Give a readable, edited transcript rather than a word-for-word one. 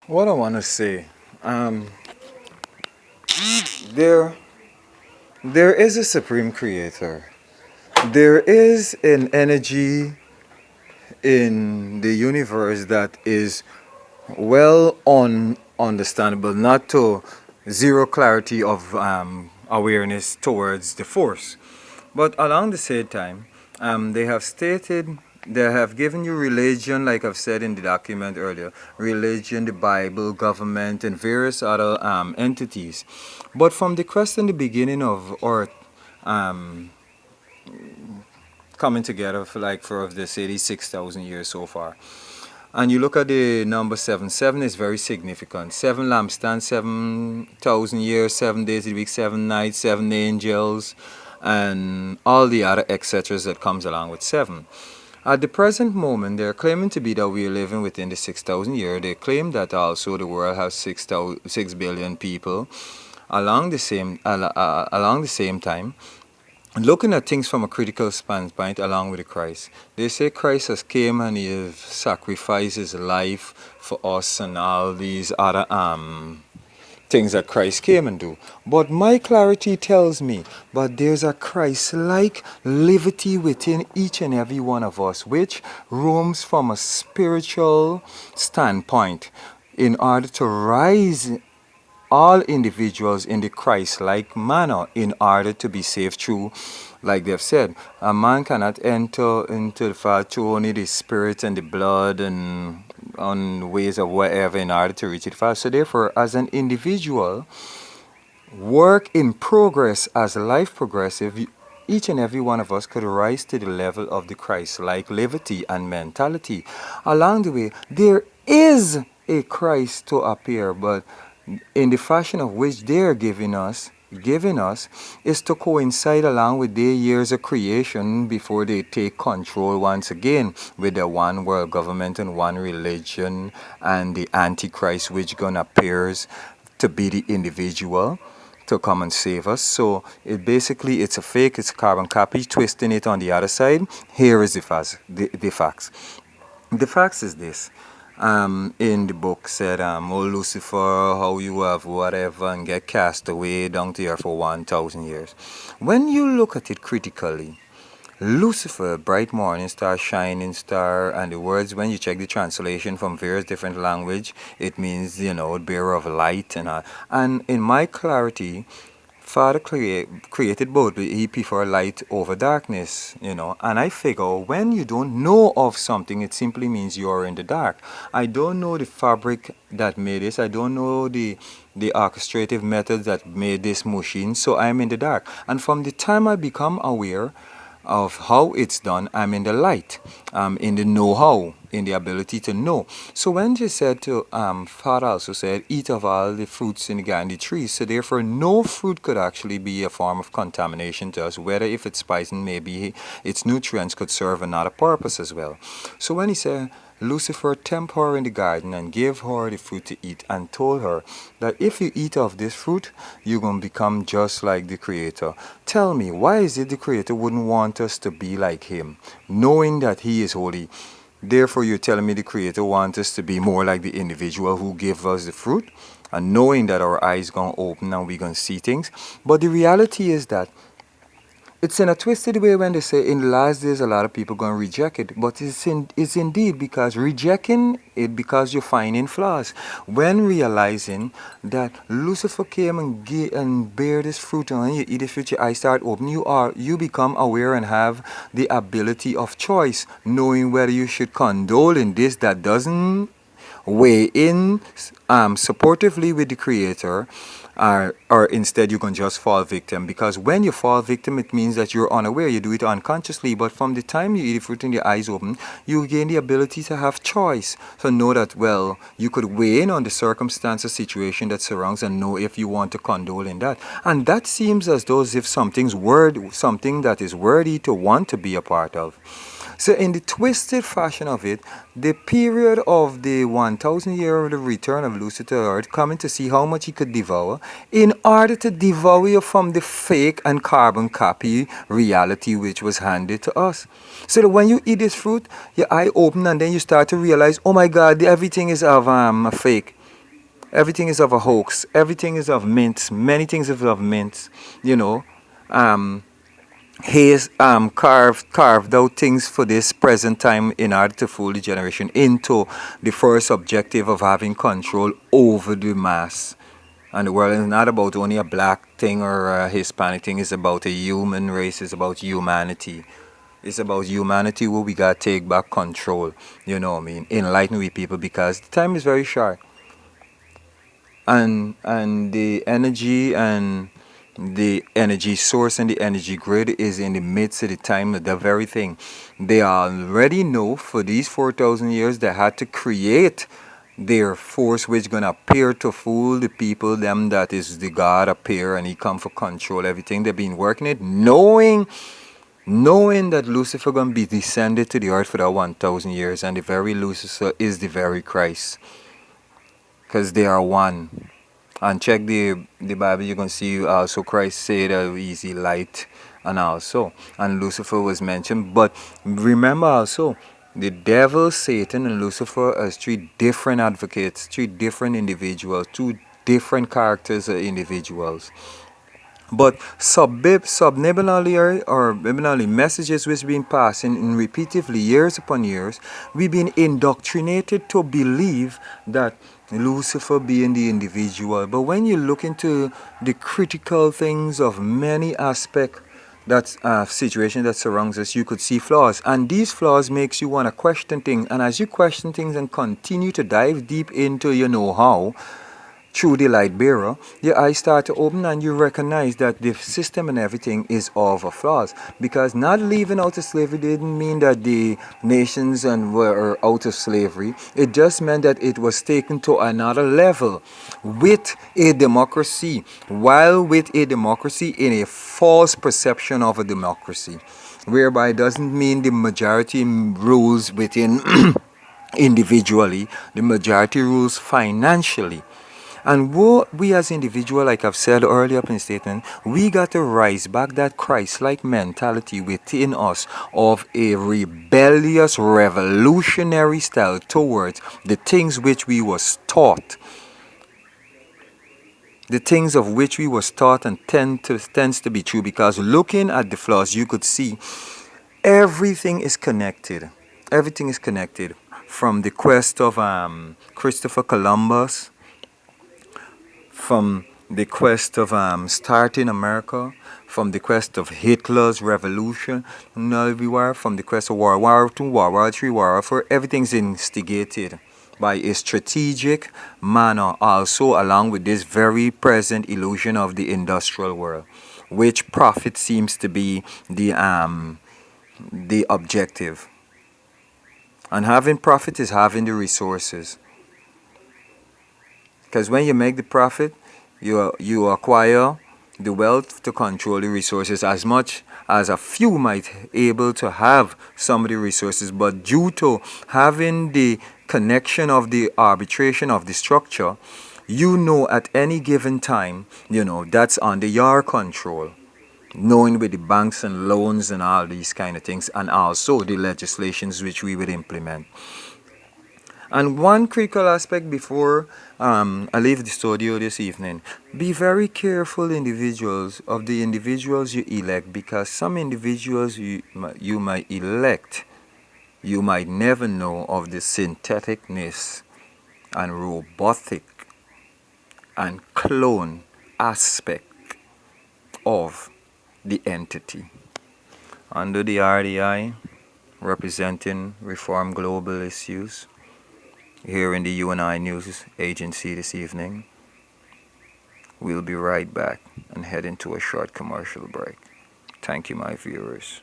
What I want to say, um, there, there is a supreme creator. There is an energy in the universe that is well on understandable, not to zero clarity of awareness towards the force. But along the same time, they have stated, they have given you religion, like I've said in the document earlier, religion, the Bible, government, and various other entities. But from the quest in the beginning of Earth um, coming together for this 86,000 years so far, and you look at the number seven, seven is very significant. Seven lampstands, 7,000 years, 7 days a week, 7 nights, seven angels, and all the other etc. that comes along with seven. At the present moment, they're claiming to be that we are living within the 6,000 year. They claim that also the world has 6 billion people. Along the same time, looking at things from a critical standpoint along with the Christ. They say Christ has came and he has sacrificed his life for us and all these other things that Christ came and do. But my clarity tells me, but there's a Christ-like liberty within each and every one of us, which roams from a spiritual standpoint in order to rise all individuals in the Christ-like manner in order to be saved through, like they've said, a man cannot enter into the Father through only the Spirit and the blood and on ways of whatever in order to reach it fast. So therefore, as an individual, work in progress as life progressive, each and every one of us could rise to the level of the Christ-like liberty and mentality. Along the way, there is a Christ to appear, but in the fashion of which they are giving us is to coincide along with their years of creation before they take control once again with the one world government and one religion and the antichrist which gonna appears to be the individual to come and save us. So it's a fake, it's a carbon copy, twisting it on the other side. Here is the facts. The facts. The facts is this. In the book said, oh Lucifer, how you have whatever and get cast away down to earth for 1,000 years. When you look at it critically, Lucifer, bright morning star, shining star, and the words, when you check the translation from various different language, it means, bearer of light and all. And in my clarity, Father created both, but he prefer light over darkness. And I figure when you don't know of something, it simply means you're in the dark. I don't know the fabric that made this. I don't know the orchestrative methods that made this machine, so I'm in the dark. And from the time I become aware of how it's done, I'm in the light, in the know-how, in the ability to know. So when she said to, Father also said, eat of all the fruits in the garden trees, so therefore no fruit could actually be a form of contamination to us, whether if it's poison, maybe its nutrients could serve another purpose as well. So when he said, Lucifer tempted her in the garden and gave her the fruit to eat and told her that if you eat of this fruit, you're going to become just like the Creator. Tell me, why is it the Creator wouldn't want us to be like Him, knowing that He is holy? Therefore, you're telling me the Creator wants us to be more like the individual who gave us the fruit, and knowing that our eyes going to open and we're going to see things. But the reality is that it's in a twisted way when they say in the last days a lot of people going to reject it, but it's indeed because rejecting it because you're finding flaws. When realizing that Lucifer came and bear this fruit, and when you eat this fruit, your eyes start open. You become aware and have the ability of choice, knowing whether you should condole in this that doesn't weigh in supportively with the Creator, or instead you can just fall victim. Because when you fall victim, it means that you're unaware, you do it unconsciously. But from the time you eat the fruit and your eyes open, you gain the ability to have choice. So know that, well, you could weigh in on the circumstances, situation that surrounds, and know if you want to condole in that. And that seems as though as if something that is worthy to want to be a part of. So in the twisted fashion of it, the period of the 1,000 year of the return of Lucifer to earth, coming to see how much he could devour, in order to devour you from the fake and carbon copy reality which was handed to us. So that when you eat this fruit, your eye open and then you start to realize, oh my God, everything is of a fake. Everything is of a hoax. Everything is of mints. Many things is of mints. You know, um, he has carved out things for this present time in order to fool the generation into the first objective of having control over the mass. And the world is not about only a black thing or a Hispanic thing. It's about a human race. It's about humanity. It's about humanity where we got to take back control. You know what I mean? Enlighten we people because the time is very short. And the energy source and the energy grid is in the midst of the time of the very thing. They already know for these 4,000 years they had to create their force which gonna appear to fool the people, them that is the God appear and he come for control everything. They've been working it, knowing that Lucifer gonna be descended to the earth for that 1,000 years, and the very Lucifer is the very Christ. Because they are one. And check the Bible, you're going to see also Christ said he's the light and also. And Lucifer was mentioned. But remember also, the devil, Satan, and Lucifer as three different advocates, three different individuals, two different characters of individuals. But subliminally or subliminally messages which been passing in repeatedly years upon years, we've been indoctrinated to believe that Lucifer being the individual. But when you look into the critical things of many aspects that situation that surrounds us, you could see flaws. And these flaws makes you want to question things. And as you question things and continue to dive deep into your know-how, through the light bearer, your eyes start to open and you recognize that the system and everything is of a flaws. Because not leaving out of slavery didn't mean that the nations and were out of slavery. It just meant that it was taken to another level with a democracy, while with a democracy in a false perception of a democracy, whereby it doesn't mean the majority rules within individually, the majority rules financially. And what we as individuals, like I've said earlier in the statement, we got to rise back that Christ-like mentality within us of a rebellious, revolutionary style towards the things which we was taught. The things of which we was taught and tends to be true, because looking at the flaws, you could see everything is connected. Everything is connected. From the quest of Christopher Columbus, from the quest of starting America, from the quest of Hitler's revolution, everywhere, from the quest of World War II, World War III, World War IV, everything's instigated by a strategic manner, also along with this very present illusion of the industrial world, which profit seems to be the objective. And having profit is having the resources. Because when you make the profit, you acquire the wealth to control the resources, as much as a few might able to have some of the resources. But due to having the connection of the arbitration of the structure, you know at any given time, that's under your control. Knowing with the banks and loans and all these kind of things, and also the legislations which we would implement. And one critical aspect before I leave the studio this evening, be very careful individuals of the individuals you elect, because some individuals you might elect, you might never know of the syntheticness and robotic and clone aspect of the entity. Under the RDI, representing Reform Global Issues, here in the UNI News Agency this evening. We'll be right back and head into a short commercial break. Thank you, my viewers.